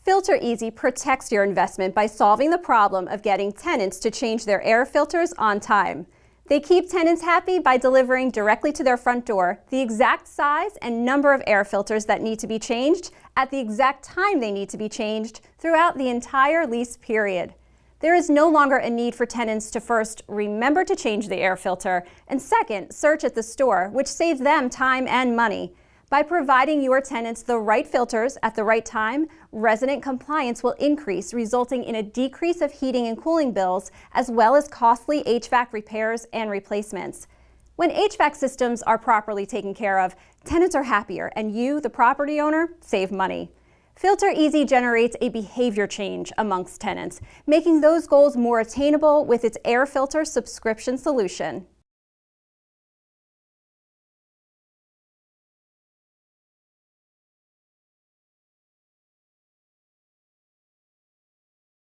Filter Easy protects your investment by solving the problem of getting tenants to change their air filters on time. They keep tenants happy by delivering directly to their front door the exact size and number of air filters that need to be changed at the exact time they need to be changed throughout the entire lease period. There is no longer a need for tenants to first remember to change the air filter and second, search at the store, which saves them time and money. By providing your tenants the right filters at the right time, resident compliance will increase, resulting in a decrease of heating and cooling bills, as well as costly HVAC repairs and replacements. When HVAC systems are properly taken care of, tenants are happier, and you, the property owner, save money. Filter Easy generates a behavior change amongst tenants, making those goals more attainable with its air filter subscription solution.